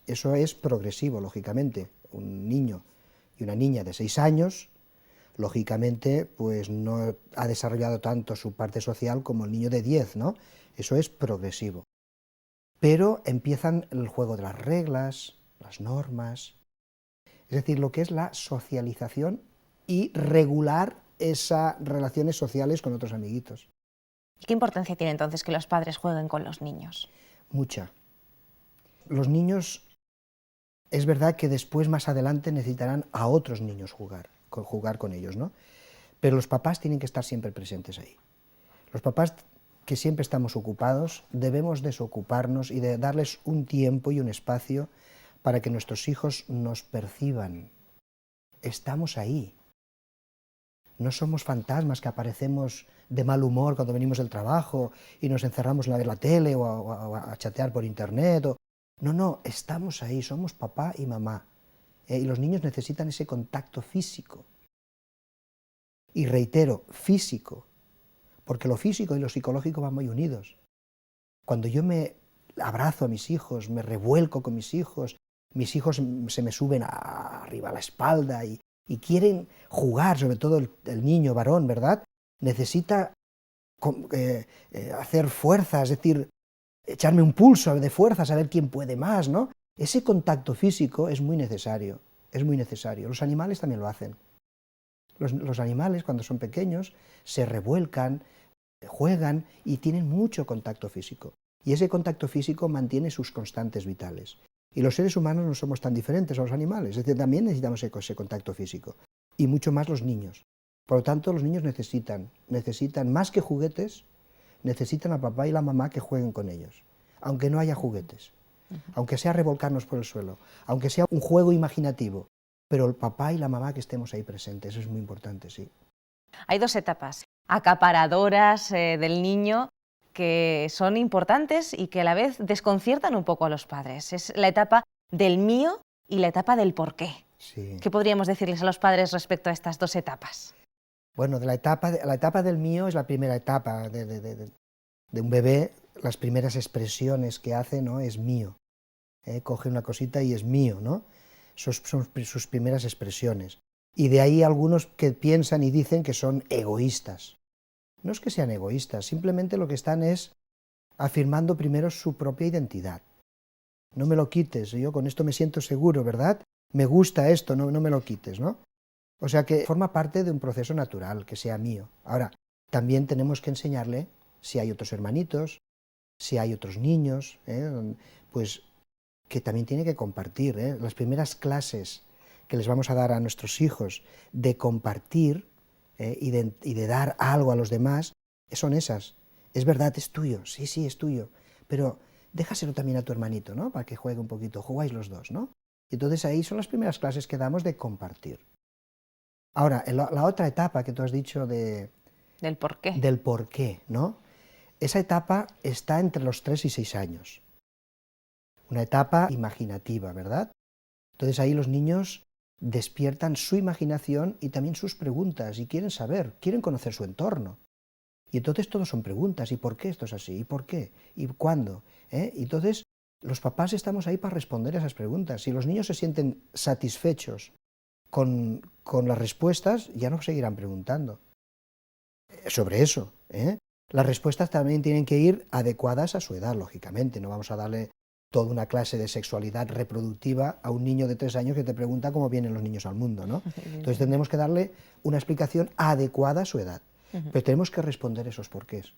Speaker 2: Eso es progresivo, lógicamente. Un niño y una niña de 6 años, lógicamente, pues no ha desarrollado tanto su parte social como el niño de 10, ¿no? Eso es progresivo. Pero empiezan el juego de las reglas, las normas, es decir, lo que es la socialización y regular esas relaciones sociales con otros amiguitos.
Speaker 1: ¿Y qué importancia tiene entonces que los padres jueguen con los niños?
Speaker 2: Mucha. Los niños, es verdad que después, más adelante, necesitarán a otros niños jugar con ellos, ¿no? Pero los papás tienen que estar siempre presentes ahí. Los papás, que siempre estamos ocupados, debemos desocuparnos y de darles un tiempo y un espacio para que nuestros hijos nos perciban. Estamos ahí. no somos fantasmas que aparecemos de mal humor cuando venimos del trabajo y nos encerramos a ver la tele o a chatear por internet. No, estamos ahí, somos papá y mamá. Y los niños necesitan ese contacto físico. Y reitero, físico, porque lo físico y lo psicológico van muy unidos. Cuando yo me abrazo a mis hijos, me revuelco con mis hijos se me suben arriba a la espalda y quieren jugar, sobre todo el niño varón, ¿verdad? Necesita hacer fuerza, es decir, echarme un pulso de fuerza, saber quién puede más, ¿no? Ese contacto físico es muy necesario, es muy necesario. Los animales también lo hacen. Los animales, cuando son pequeños, se revuelcan, juegan y tienen mucho contacto físico. Y ese contacto físico mantiene sus constantes vitales. Y los seres humanos no somos tan diferentes a los animales, es decir, también necesitamos ese contacto físico. Y mucho más los niños. Por lo tanto, los niños necesitan más que juguetes, necesitan a papá y la mamá que jueguen con ellos. Aunque no haya juguetes, aunque sea revolcarnos por el suelo, aunque sea un juego imaginativo, pero el papá y la mamá que estemos ahí presentes, eso es muy importante, sí.
Speaker 1: Hay dos etapas acaparadoras del niño que son importantes y que a la vez desconciertan un poco a los padres. Es la etapa del mío y la etapa del por qué.
Speaker 2: Sí.
Speaker 1: ¿Qué podríamos decirles a los padres respecto a estas dos etapas?
Speaker 2: Bueno, la etapa del mío es la primera etapa de un bebé. Las primeras expresiones que hace, ¿no?, es mío. Coge una cosita y es mío, ¿no? Son sus primeras expresiones. Y de ahí algunos que piensan y dicen que son egoístas. No es que sean egoístas, simplemente lo que están es afirmando primero su propia identidad. No me lo quites, yo con esto me siento seguro, ¿verdad? Me gusta esto, no me lo quites, ¿no? O sea que forma parte de un proceso natural, que sea mío. Ahora, también tenemos que enseñarle, si hay otros hermanitos, si hay otros niños, pues que también tiene que compartir. Las primeras clases que les vamos a dar a nuestros hijos de compartir y de dar algo a los demás, son esas. Es verdad, es tuyo, sí, es tuyo, pero déjaselo también a tu hermanito, ¿no?, para que juegue un poquito, jugáis los dos, ¿no? Y entonces ahí son las primeras clases que damos de compartir. Ahora, la otra etapa que tú has dicho del
Speaker 1: por qué.
Speaker 2: Del por qué, ¿no? Esa etapa está entre los 3 y 6 años. Una etapa imaginativa, ¿verdad? Entonces ahí los niños despiertan su imaginación y también sus preguntas, y quieren saber, quieren conocer su entorno. Y entonces todo son preguntas, ¿y por qué esto es así? ¿Y por qué? ¿Y cuándo? Y entonces los papás estamos ahí para responder a esas preguntas. Si los niños se sienten satisfechos con las respuestas, ya no seguirán preguntando sobre eso. Las respuestas también tienen que ir adecuadas a su edad, lógicamente. No vamos a darle toda una clase de sexualidad reproductiva a un niño de 3 años que te pregunta cómo vienen los niños al mundo, ¿no? Entonces tendremos que darle una explicación adecuada a su edad. Pero tenemos que responder esos porqués,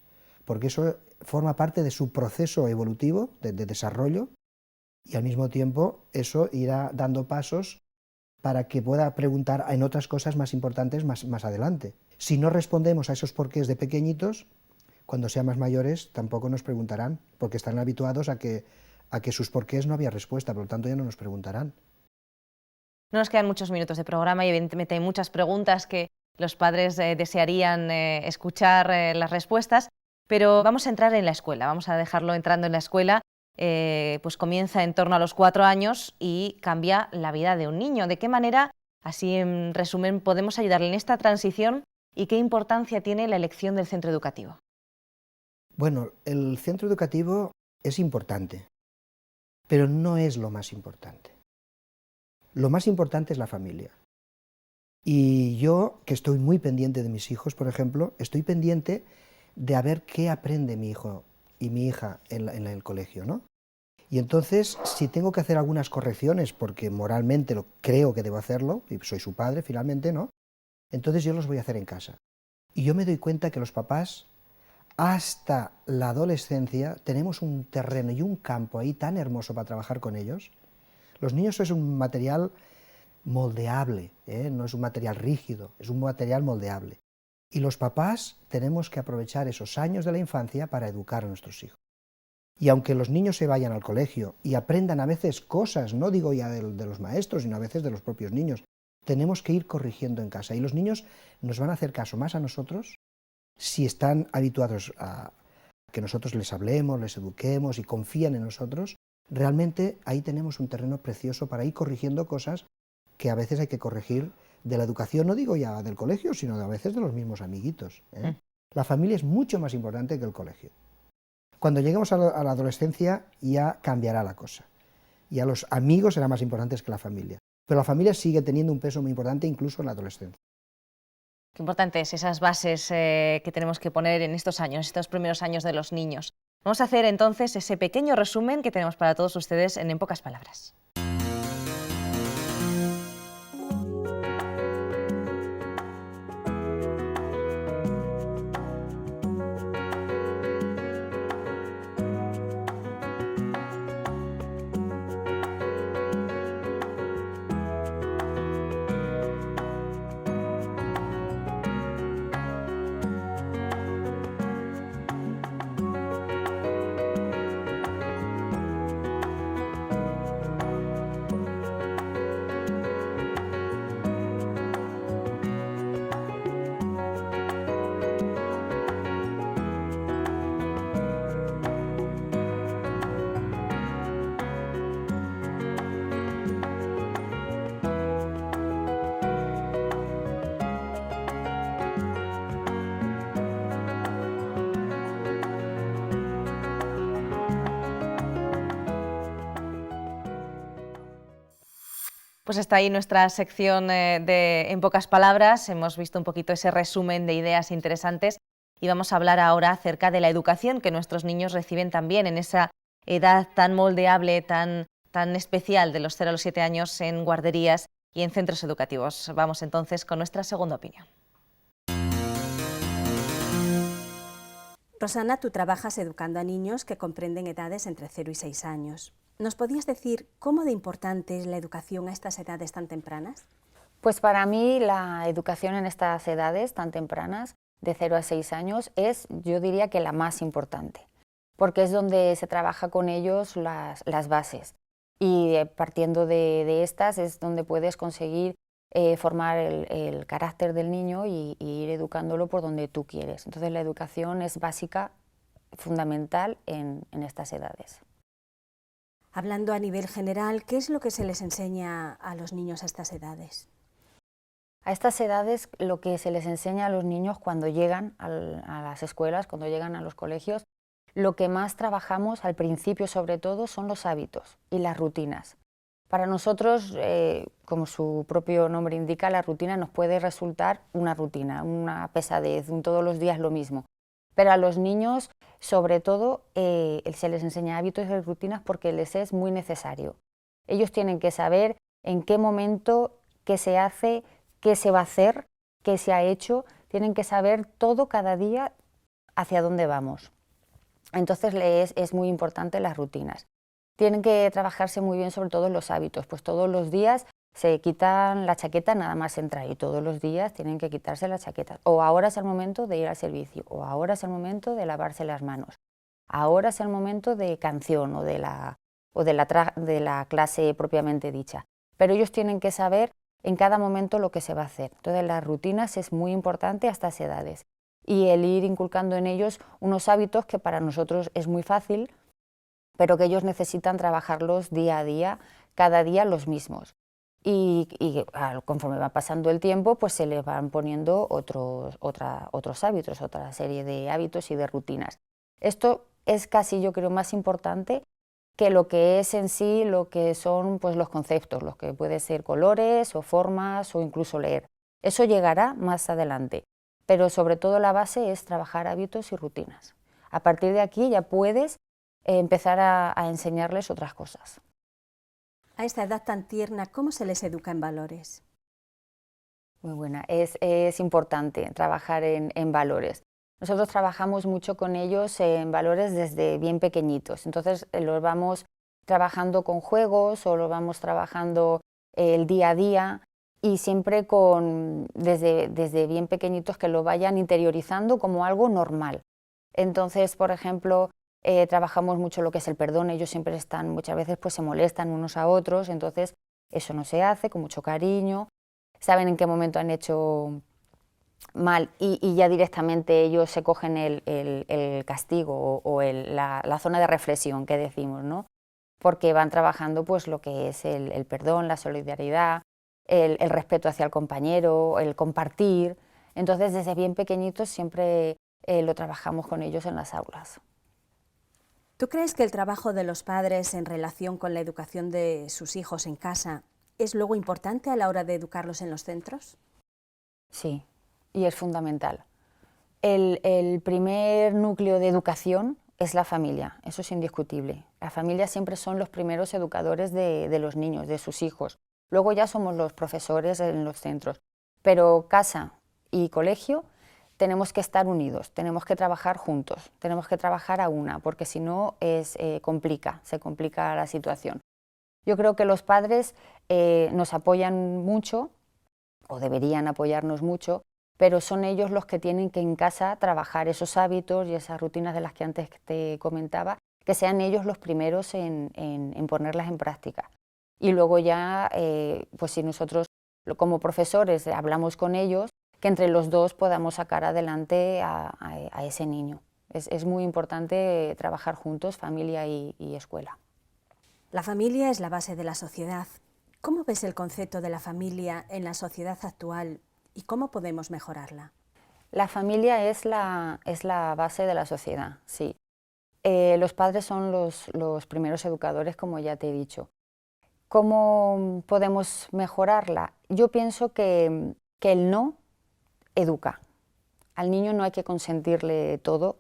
Speaker 2: porque eso forma parte de su proceso evolutivo, de desarrollo, y al mismo tiempo eso irá dando pasos para que pueda preguntar en otras cosas más importantes más adelante. Si no respondemos a esos porqués de pequeñitos, cuando sean más mayores tampoco nos preguntarán, porque están habituados a que sus porqués no había respuesta, por lo tanto ya no nos preguntarán.
Speaker 1: No nos quedan muchos minutos de programa y evidentemente hay muchas preguntas que los padres desearían escuchar las respuestas, pero vamos a entrar en la escuela, vamos a dejarlo entrando en la escuela. Pues comienza en torno a los 4 años y cambia la vida de un niño. ¿De qué manera, así en resumen, podemos ayudarle en esta transición y qué importancia tiene la elección del centro educativo? Bueno,
Speaker 2: el centro educativo es importante, pero no es lo más importante. Lo más importante es la familia. Y yo, que estoy muy pendiente de mis hijos, por ejemplo, estoy pendiente de a ver qué aprende mi hijo y mi hija en el colegio, ¿no? Y entonces, si tengo que hacer algunas correcciones, porque moralmente creo que debo hacerlo, y soy su padre finalmente, ¿no?, entonces yo los voy a hacer en casa. Y yo me doy cuenta que los papás, hasta la adolescencia, tenemos un terreno y un campo ahí tan hermoso para trabajar con ellos. Los niños es un material moldeable, no es un material rígido, es un material moldeable. Y los papás tenemos que aprovechar esos años de la infancia para educar a nuestros hijos. Y aunque los niños se vayan al colegio y aprendan a veces cosas, no digo ya de los maestros, sino a veces de los propios niños, tenemos que ir corrigiendo en casa y los niños nos van a hacer caso más a nosotros si están habituados a que nosotros les hablemos, les eduquemos y confían en nosotros. Realmente ahí tenemos un terreno precioso para ir corrigiendo cosas que a veces hay que corregir de la educación, no digo ya del colegio, sino a veces de los mismos amiguitos, ¿eh? La familia es mucho más importante que el colegio. Cuando lleguemos a la adolescencia ya cambiará la cosa. Ya los amigos serán más importantes que la familia. Pero la familia sigue teniendo un peso muy importante incluso en la adolescencia.
Speaker 1: Qué importantes esas bases que tenemos que poner en estos años, estos primeros años de los niños. Vamos a hacer entonces ese pequeño resumen que tenemos para todos ustedes en pocas palabras. Pues hasta ahí nuestra sección de En pocas palabras. Hemos visto un poquito ese resumen de ideas interesantes y vamos a hablar ahora acerca de la educación que nuestros niños reciben también en esa edad tan moldeable, tan especial de los 0 a los 7 años en guarderías y en centros educativos. Vamos entonces con nuestra segunda opinión.
Speaker 9: Rosana, tú trabajas educando a niños que comprenden edades entre 0 y 6 años. ¿Nos podías decir cómo de importante es la educación a estas edades tan tempranas?
Speaker 10: Pues para mí la educación en estas edades tan tempranas, de 0 a 6 años, es, yo diría que la más importante, porque es donde se trabaja con ellos las bases y partiendo de estas es donde puedes conseguir formar el carácter del niño y ir educándolo por donde tú quieres. Entonces la educación es básica, fundamental en estas edades.
Speaker 9: Hablando a nivel general, ¿qué es lo que se les enseña a los niños a estas edades?
Speaker 10: A estas edades lo que se les enseña a los niños cuando llegan a las escuelas, cuando llegan a los colegios, lo que más trabajamos al principio sobre todo son los hábitos y las rutinas. Para nosotros, como su propio nombre indica, la rutina nos puede resultar una rutina, una pesadez, todos los días lo mismo. Pero a los niños, sobre todo, se les enseña hábitos y rutinas porque les es muy necesario. Ellos tienen que saber en qué momento, qué se hace, qué se va a hacer, qué se ha hecho, tienen que saber todo cada día hacia dónde vamos. Entonces es muy importante las rutinas. Tienen que trabajarse muy bien sobre todo los hábitos, pues todos los días se quitan la chaqueta nada más entrar y todos los días tienen que quitarse la chaqueta. O ahora es el momento de ir al servicio, o ahora es el momento de lavarse las manos, ahora es el momento de canción o de la clase propiamente dicha. Pero ellos tienen que saber en cada momento lo que se va a hacer. Entonces las rutinas es muy importante a estas edades y el ir inculcando en ellos unos hábitos que para nosotros es muy fácil, pero que ellos necesitan trabajarlos día a día, cada día los mismos. Y conforme va pasando el tiempo, pues se les van poniendo otros hábitos, otra serie de hábitos y de rutinas. Esto es casi, yo creo, más importante que lo que es en sí, lo que son pues, los conceptos, los que pueden ser colores o formas o incluso leer. Eso llegará más adelante, pero sobre todo la base es trabajar hábitos y rutinas. A partir de aquí ya puedes empezar a enseñarles otras cosas.
Speaker 9: A esta edad tan tierna, ¿cómo se les educa en valores?
Speaker 10: Muy buena, es importante trabajar en valores. Nosotros trabajamos mucho con ellos en valores desde bien pequeñitos, entonces los vamos trabajando con juegos o los vamos trabajando el día a día y siempre desde bien pequeñitos que lo vayan interiorizando como algo normal. Entonces, por ejemplo, trabajamos mucho lo que es el perdón, ellos siempre muchas veces pues se molestan unos a otros, entonces eso no se hace, con mucho cariño. saben en qué momento han hecho mal y ya directamente ellos se cogen el castigo o la zona de reflexión que decimos, ¿no? Porque van trabajando pues lo que es el perdón, la solidaridad, el respeto hacia el compañero, el compartir. Entonces desde bien pequeñitos siempre lo trabajamos con ellos en las aulas.
Speaker 9: ¿Tú crees que el trabajo de los padres en relación con la educación de sus hijos en casa es luego importante a la hora de educarlos en los centros?
Speaker 10: Sí, y es fundamental. El primer núcleo de educación es la familia, eso es indiscutible. La familia siempre son los primeros educadores de los niños, de sus hijos. Luego ya somos los profesores en los centros. Pero casa y colegio tenemos que estar unidos, tenemos que trabajar juntos, tenemos que trabajar a una, porque si no se complica la situación. Yo creo que los padres nos apoyan mucho, o deberían apoyarnos mucho, pero son ellos los que tienen que en casa trabajar esos hábitos y esas rutinas de las que antes te comentaba, que sean ellos los primeros en ponerlas en práctica. Y luego ya, pues si nosotros como profesores hablamos con ellos, que entre los dos podamos sacar adelante a ese niño. Es muy importante trabajar juntos, familia y escuela.
Speaker 9: La familia es la base de la sociedad. ¿Cómo ves el concepto de la familia en la sociedad actual y cómo podemos mejorarla?
Speaker 10: La familia es la base de la sociedad, sí. Los padres son los primeros educadores, como ya te he dicho. ¿Cómo podemos mejorarla? Yo pienso que el no educa. Al niño no hay que consentirle todo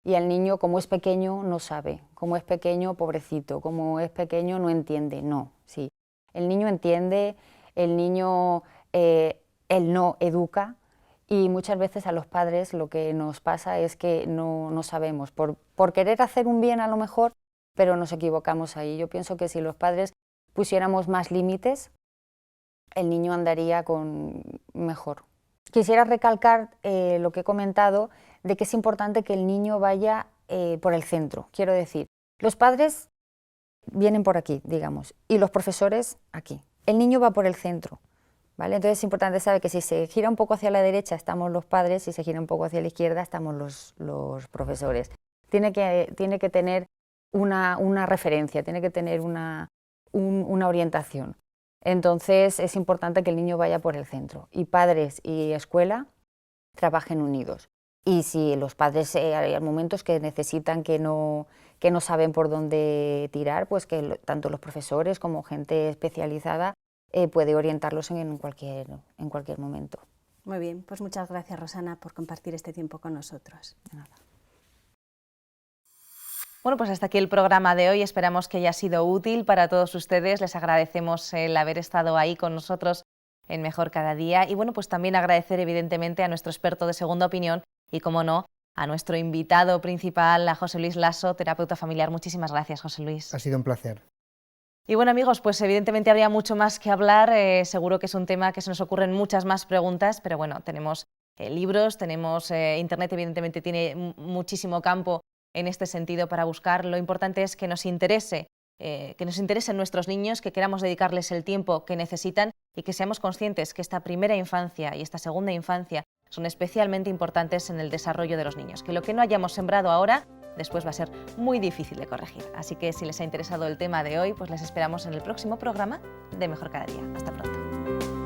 Speaker 10: y al niño, como es pequeño, no sabe. Como es pequeño, pobrecito. Como es pequeño, no entiende. No, sí. El niño entiende, el niño él no educa y muchas veces a los padres lo que nos pasa es que no sabemos, por querer hacer un bien a lo mejor, pero nos equivocamos ahí. Yo pienso que si los padres pusiéramos más límites, el niño andaría mejor. Quisiera recalcar lo que he comentado, de que es importante que el niño vaya por el centro. Quiero decir, los padres vienen por aquí, digamos, y los profesores aquí. El niño va por el centro, ¿vale? Entonces es importante saber que si se gira un poco hacia la derecha estamos los padres, si se gira un poco hacia la izquierda estamos los profesores. Tiene que tener una referencia, tiene que tener una orientación. Entonces es importante que el niño vaya por el centro y padres y escuela trabajen unidos. Y si los padres hay momentos que necesitan que no saben por dónde tirar, pues que tanto los profesores como gente especializada puede orientarlos en cualquier momento.
Speaker 9: Muy bien, pues muchas gracias, Rosana, por compartir este tiempo con nosotros.
Speaker 10: Nada.
Speaker 1: Bueno, pues hasta aquí el programa de hoy. Esperamos que haya sido útil para todos ustedes. Les agradecemos el haber estado ahí con nosotros en Mejor Cada Día. Y bueno, pues también agradecer evidentemente a nuestro experto de segunda opinión y, como no, a nuestro invitado principal, a José Luis Lasso, terapeuta familiar. Muchísimas gracias, José Luis.
Speaker 2: Ha sido un placer.
Speaker 1: Y bueno, amigos, pues evidentemente habría mucho más que hablar. Seguro que es un tema que se nos ocurren muchas más preguntas, pero bueno, tenemos libros, tenemos Internet, evidentemente tiene muchísimo campo en este sentido para buscar. Lo importante es que nos interesen nuestros niños, que queramos dedicarles el tiempo que necesitan y que seamos conscientes que esta primera infancia y esta segunda infancia son especialmente importantes en el desarrollo de los niños, que lo que no hayamos sembrado ahora después va a ser muy difícil de corregir. Así que si les ha interesado el tema de hoy, pues les esperamos en el próximo programa de Mejor Cada Día. Hasta pronto.